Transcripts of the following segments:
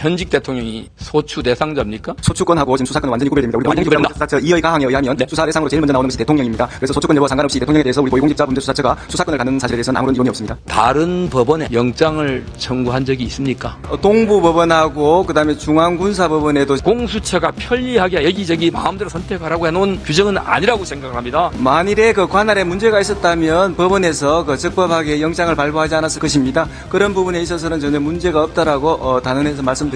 현직 대통령이 소추 대상자입니까? 소추권하고 지금 수사권은 완전히 구별됩니다. 우리 고위공직자범죄 수사처 이의 가항에 의하면 네. 수사 대상으로 제일 먼저 나오는 것이 대통령입니다. 그래서 소추권 여부와 상관없이 대통령에 대해서 우리 고위공직자범죄수사처가 수사권을 갖는 사실에 대해서는 아무런 이론이 없습니다. 다른 법원에 영장을 청구한 적이 있습니까? 동부법원하고 그다음에 중앙군사법원에도 공수처가 편리하게 여기저기 마음대로 선택하라고 해놓은 규정은 아니라고 생각합니다. 만일에 그 관할에 문제가 있었다면 법원에서 그 적법하게 영장을 발부하지 않았을 것입니다. 그런 부분에 있어서는 전혀 문제가 없다라고 단언해서 말씀드립니다.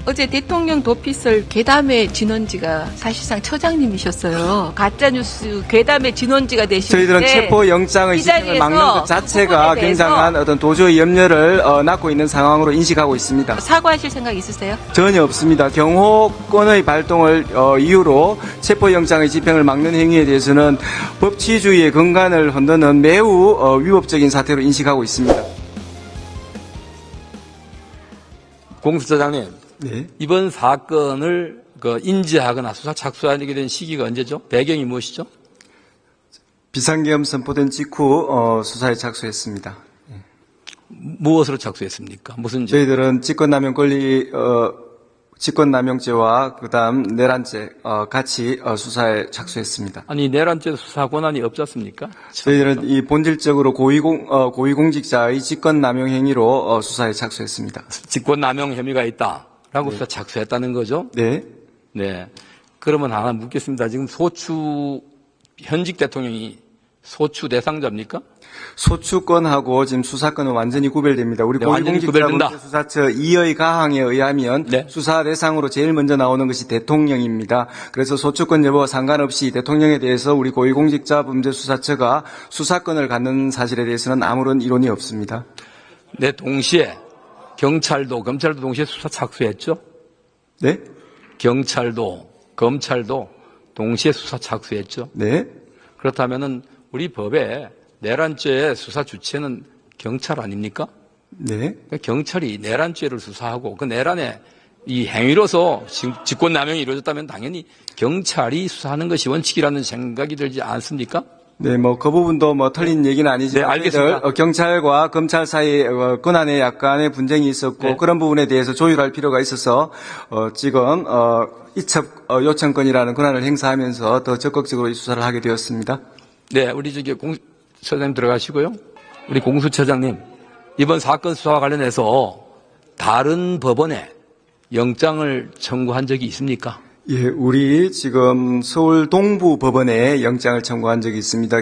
어제 대통령 도피설 괴담의 진원지가 사실상 처장님이셨어요. 가짜뉴스 괴담의 진원지가 되시는데 저희들은 체포영장의 이 집행을 막는 것 자체가 부분에 대해서 굉장한 어떤 도주의 염려를 낳고 있는 상황으로 인식하고 있습니다. 사과하실 생각 있으세요? 전혀 없습니다. 경호권의 발동을 이유로 체포영장의 집행을 막는 행위에 대해서는 법치주의의 근간을 흔드는 매우 위법적인 사태로 인식하고 있습니다. 공수처장님, 네. 이번 사건을 인지하거나 수사 착수하게 된 시기가 언제죠? 배경이 무엇이죠? 비상계엄 선포된 직후 수사에 착수했습니다. 무엇으로 착수했습니까? 무슨 죄? 저희들은 직권남용죄와 그다음 내란죄 같이 수사에 착수했습니다. 아니 내란죄 수사 권한이 없지 않습니까? 저희들은 이 본질적으로 고위공직자의 직권남용 행위로 수사에 착수했습니다. 직권남용 혐의가 있다라고 수사 착수했다는 거죠? 네. 네. 그러면 하나 묻겠습니다. 지금 현직 대통령이 소추 대상자입니까? 소추권하고 지금 수사권은 완전히 구별됩니다. 우리 네, 완전히 구별된다. 고위공직자범죄수사처 이의 가항에 의하면 네. 수사 대상으로 제일 먼저 나오는 것이 대통령입니다. 그래서 소추권 여부와 상관없이 대통령에 대해서 우리 고위공직자범죄수사처가 수사권을 갖는 사실에 대해서는 아무런 이론이 없습니다. 네, 동시에 검찰도 동시에 수사 착수했죠? 네? 경찰도, 검찰도 동시에 수사 착수했죠? 네? 그렇다면은 우리 법에 내란죄의 수사 주체는 경찰 아닙니까? 네? 경찰이 내란죄를 수사하고 그 내란의 이 행위로서 직권남용이 이루어졌다면 당연히 경찰이 수사하는 것이 원칙이라는 생각이 들지 않습니까? 네, 그 부분도 틀린 얘기는 아니지만. 네, 알겠습니다. 경찰과 검찰 사이 권한에 약간의 분쟁이 있었고, 네. 그런 부분에 대해서 조율할 필요가 있어서, 지금, 이첩 요청권이라는 권한을 행사하면서 더 적극적으로 이 수사를 하게 되었습니다. 네, 우리 공수처장님 들어가시고요. 우리 공수처장님, 이번 사건 수사와 관련해서 다른 법원에 영장을 청구한 적이 있습니까? 예, 우리 지금 서울 동부법원에 영장을 청구한 적이 있습니다.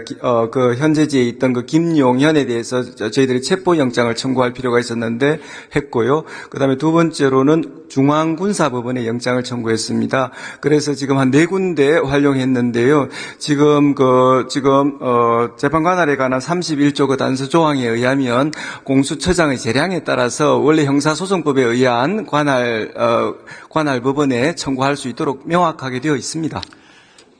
그 현재지에 있던 그 김용현에 대해서 저희들이 체포영장을 청구할 필요가 있었는데 했고요. 그다음에 두 번째로는 중앙군사법원에 영장을 청구했습니다. 그래서 지금 한 4군데 활용했는데요. 지금 재판 관할에 관한 31조 그 단서 조항에 의하면 공수처장의 재량에 따라서 원래 형사소송법에 의한 관할 법원에 청구할 수 있도록 명확하게 되어 있습니다.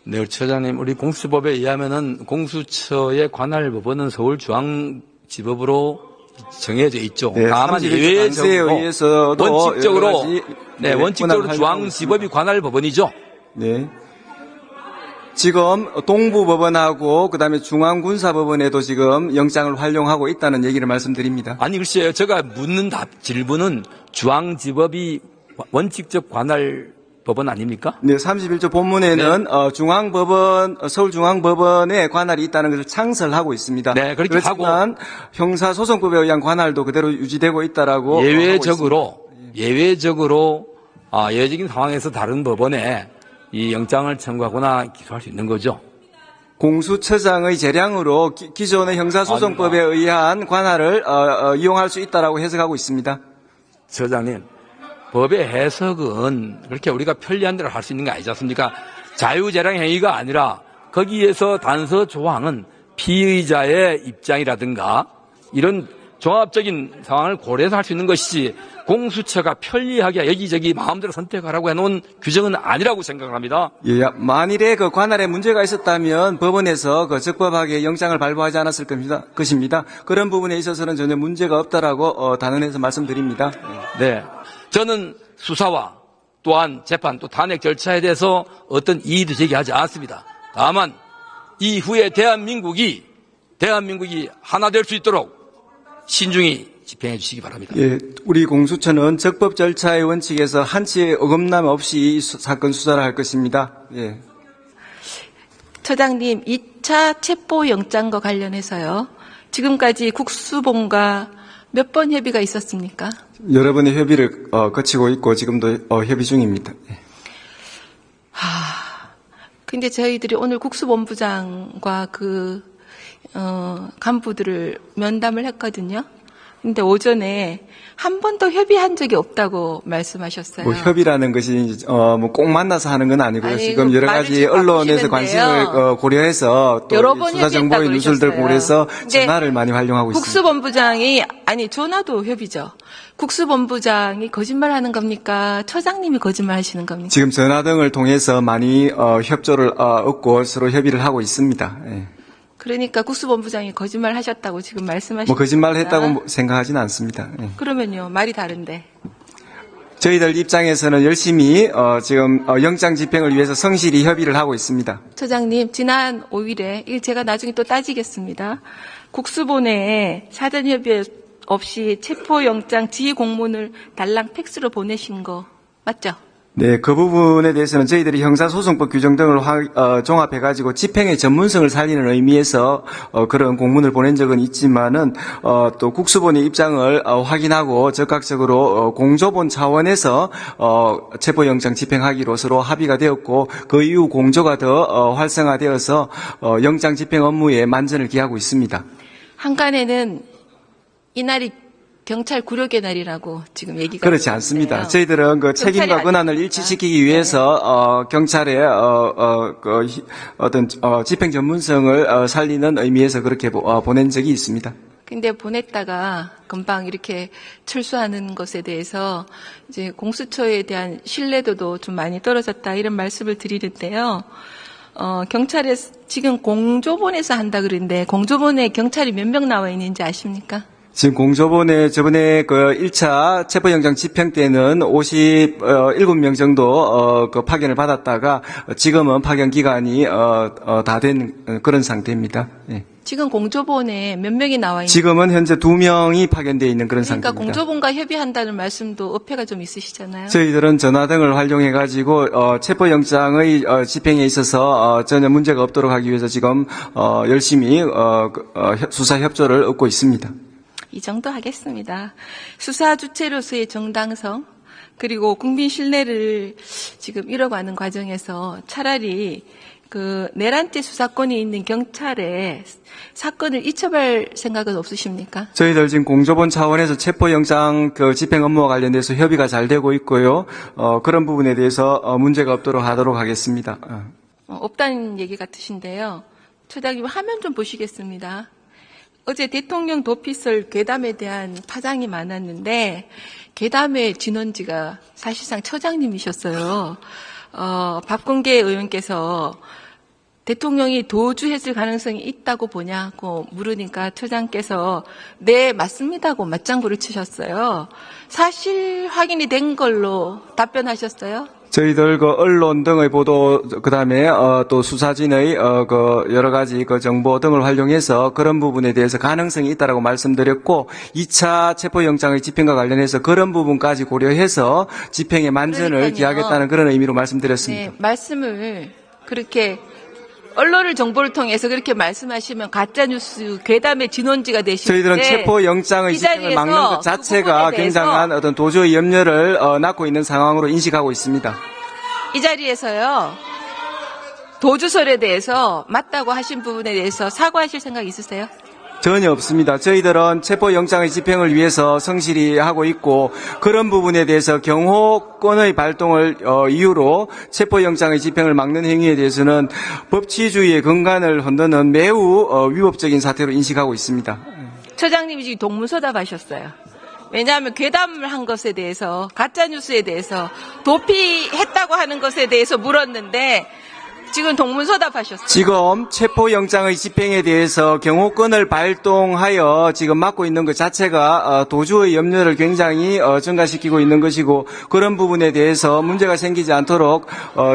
네, 처장님, 우리 공수처법에 의하면은 공수처의 관할 법원은 서울중앙지법으로 정해져 있죠. 네, 다만 의해서도 원칙적으로 권한을 중앙지법이 관할 법원이죠. 네. 지금 동부법원하고 그다음에 중앙군사법원에도 지금 영장을 활용하고 있다는 얘기를 말씀드립니다. 아니 글쎄요, 제가 묻는 질문은 중앙지법이 원칙적 관할 법원 아닙니까? 네, 31조 본문에는 서울중앙법원에 관할이 있다는 것을 창설하고 있습니다. 네, 그렇게 그렇지만 형사소송법에 의한 관할도 그대로 유지되고 있다라고 예외적인 상황에서 다른 법원에 이 영장을 청구하거나 기소할 수 있는 거죠. 공수처장의 재량으로 기존의 형사소송법에 의한 관할을 이용할 수 있다라고 해석하고 있습니다. 처장님, 법의 해석은 그렇게 우리가 편리한 대로 할 수 있는 게 아니지 않습니까? 자유재량 행위가 아니라 거기에서 단서 조항은 피의자의 입장이라든가 이런 종합적인 상황을 고려해서 할 수 있는 것이지 공수처가 편리하게 여기저기 마음대로 선택하라고 해놓은 규정은 아니라고 생각을 합니다. 예, 만일에 그 관할에 문제가 있었다면 법원에서 적법하게 영장을 발부하지 않았을 것입니다. 그런 부분에 있어서는 전혀 문제가 없다라고 단언해서 말씀드립니다. 네. 저는 수사와 또한 재판 또 탄핵 절차에 대해서 어떤 이의도 제기하지 않습니다. 다만 이후에 대한민국이 하나 될 수 있도록 신중히 집행해 주시기 바랍니다. 예, 우리 공수처는 적법 절차의 원칙에서 한치의 어긋남 없이 이 사건 수사를 할 것입니다. 예. 처장님, 2차 체포영장과 관련해서요. 지금까지 국수본과 몇 번 협의가 있었습니까? 여러 번의 협의를 거치고 있고 지금도 협의 중입니다. 예. 근데 저희들이 오늘 국수본부장과 간부들을 면담을 했거든요. 근데 오전에 한 번도 협의한 적이 없다고 말씀하셨어요. 뭐 협의라는 것이 뭐 꼭 만나서 하는 건 아니고요. 아니, 지금 여러 말을 가지 좀 언론에서 바꾸시는데요. 관심을 고려해서 또 여러 번 수사 정보의 협의했다고 누설들 그러셨어요. 고려해서 근데 전화를 많이 활용하고 있습니다. 국수본부장이 전화도 협의죠. 국수본부장이 거짓말하는 겁니까? 처장님이 거짓말하시는 겁니까? 지금 전화 등을 통해서 많이 협조를 얻고 서로 협의를 하고 있습니다. 예. 그러니까 국수본부장이 거짓말하셨다고 지금 말씀하시는 뭐 거짓말했다고 생각하지는 않습니다. 예. 그러면요, 말이 다른데. 저희들 입장에서는 열심히 지금 영장 집행을 위해서 성실히 협의를 하고 있습니다. 처장님, 지난 5일에 제가 나중에 또 따지겠습니다. 국수본에 사전 협의 없이 체포영장 지휘 공문을 달랑 팩스로 보내신 거 맞죠? 네, 그 부분에 대해서는 저희들이 형사소송법 규정 등을 종합해가지고 집행의 전문성을 살리는 의미에서 그런 공문을 보낸 적은 있지만은 또 국수본의 입장을 확인하고 적극적으로 공조본 차원에서 체포영장 집행하기로 서로 합의가 되었고 그 이후 공조가 더 활성화되어서 영장 집행 업무에 만전을 기하고 있습니다. 한간에는 이날이 경찰 굴욕의 날이라고 지금 얘기가 그렇지 않습니다. 있는데요. 저희들은 그 경찰이 책임과 권한을 아닙니까? 일치시키기 위해서 경찰의 어떤 집행 전문성을 살리는 의미에서 그렇게 보낸 적이 있습니다. 근데 보냈다가 금방 이렇게 철수하는 것에 대해서 이제 공수처에 대한 신뢰도도 좀 많이 떨어졌다 이런 말씀을 드리는데요. 경찰에 지금 공조본에서 한다 그러는데 공조본에 경찰이 몇 명 나와 있는지 아십니까? 지금 공조본에 저번에 그 1차 체포영장 집행 때는 57명 정도 그 파견을 받았다가 지금은 파견 기간이 다 된 그런 상태입니다. 예. 지금 공조본에 몇 명이 나와 있는지 지금은 현재 2명이 파견되어 있는 그런 그러니까 상태입니다. 공조본과 협의한다는 말씀도 어폐가 좀 있으시잖아요. 저희들은 전화 등을 활용해가지고 체포영장의 집행에 있어서 전혀 문제가 없도록 하기 위해서 지금 열심히 수사 협조를 얻고 있습니다. 이 정도 하겠습니다. 수사 주체로서의 정당성 그리고 국민 신뢰를 지금 잃어가는 과정에서 차라리 그 내란죄 수사권이 있는 경찰에 사건을 이첩할 생각은 없으십니까? 저희들 지금 공조본 차원에서 체포영장 그 집행 업무와 관련돼서 협의가 잘 되고 있고요. 그런 부분에 대해서 문제가 없도록 하도록 하겠습니다. 없다는 얘기 같으신데요. 처장님 화면 좀 보시겠습니다. 어제 대통령 도피설 괴담에 대한 파장이 많았는데 괴담의 진원지가 사실상 처장님이셨어요. 박근계 의원께서 대통령이 도주했을 가능성이 있다고 보냐고 물으니까 처장께서 네 맞습니다고 맞장구를 치셨어요. 사실 확인이 된 걸로 답변하셨어요. 저희들 그 언론 등의 보도 그다음에 또 수사진의 그 여러 가지 그 정보 등을 활용해서 그런 부분에 대해서 가능성이 있다라고 말씀드렸고 2차 체포영장의 집행과 관련해서 그런 부분까지 고려해서 집행의 만전을 그러니까요. 기하겠다는 그런 의미로 말씀드렸습니다. 네, 말씀을 그렇게 언론을 정보를 통해서 그렇게 말씀하시면 가짜뉴스 괴담의 진원지가 되시는데 저희들은 체포영장의 이 집행을 자리에서 막는 것 그 자체가 부분에 대해서 굉장한 어떤 도주의 염려를 낳고 있는 상황으로 인식하고 있습니다. 이 자리에서요 도주설에 대해서 맞다고 하신 부분에 대해서 사과하실 생각 있으세요? 전혀 없습니다. 저희들은 체포영장의 집행을 위해서 성실히 하고 있고 그런 부분에 대해서 경호권의 발동을 이유로 체포영장의 집행을 막는 행위에 대해서는 법치주의의 근간을 흔드는 매우 위법적인 사태로 인식하고 있습니다. 처장님이 지금 동문서답하셨어요. 왜냐하면 괴담을 한 것에 대해서 가짜뉴스에 대해서 도피했다고 하는 것에 대해서 물었는데 지금 동문서답하셨어요. 지금 체포영장의 집행에 대해서 경호권을 발동하여 지금 막고 있는 것 자체가 도주의 염려를 굉장히 증가시키고 있는 것이고 그런 부분에 대해서 문제가 생기지 않도록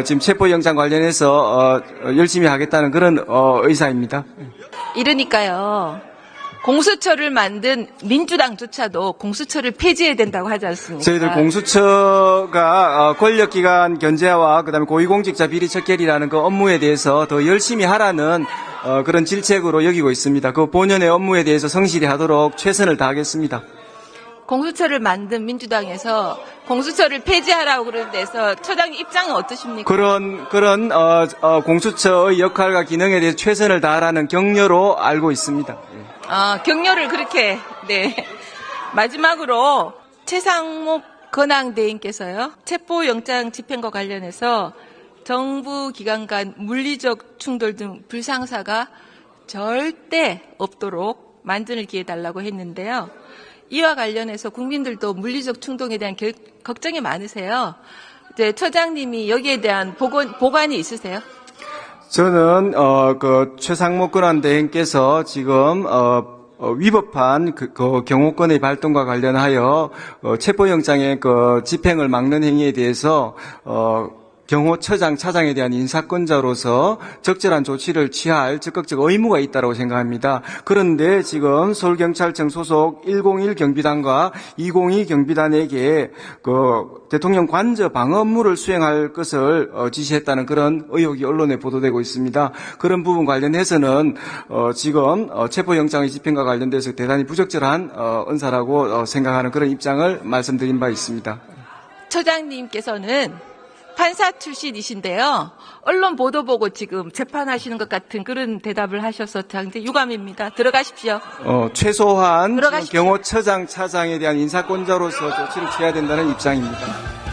지금 체포영장 관련해서 열심히 하겠다는 그런 의사입니다. 이러니까요. 공수처를 만든 민주당조차도 공수처를 폐지해야 된다고 하지 않습니까? 저희들 공수처가 권력기관 견제와 그다음에 고위공직자 비리 척결이라는 그 업무에 대해서 더 열심히 하라는 그런 질책으로 여기고 있습니다. 그 본연의 업무에 대해서 성실히 하도록 최선을 다하겠습니다. 공수처를 만든 민주당에서 공수처를 폐지하라고 그러는 데서 처장님 입장은 어떠십니까? 그런 공수처의 역할과 기능에 대해서 최선을 다하라는 격려로 알고 있습니다. 격려를 그렇게, 네. 마지막으로 최상목 건항대행께서요, 체포영장 집행과 관련해서 정부 기관 간 물리적 충돌 등 불상사가 절대 없도록 만전을 기해달라고 했는데요. 이와 관련해서 국민들도 물리적 충동에 대한 걱정이 많으세요. 이제 처장님이 여기에 대한 보관이 있으세요? 저는 그 최상목 권한대행께서 지금 위법한 그 경호권의 발동과 관련하여 체포영장의 그 집행을 막는 행위에 대해서 경호처장, 차장에 대한 인사권자로서 적절한 조치를 취할 적극적 의무가 있다고 생각합니다. 그런데 지금 서울경찰청 소속 101 경비단과 202 경비단에게 그 대통령 관저 방어 업무를 수행할 것을 지시했다는 그런 의혹이 언론에 보도되고 있습니다. 그런 부분 관련해서는 지금 체포영장의 집행과 관련돼서 대단히 부적절한 언사라고 생각하는 그런 입장을 말씀드린 바 있습니다. 처장님께서는 판사 출신이신데요. 언론 보도 보고 지금 재판하시는 것 같은 그런 대답을 하셔서 굉장히 유감입니다. 들어가십시오. 최소한 들어가십시오. 경호처장, 차장에 대한 인사권자로서 조치를 취해야 된다는 입장입니다.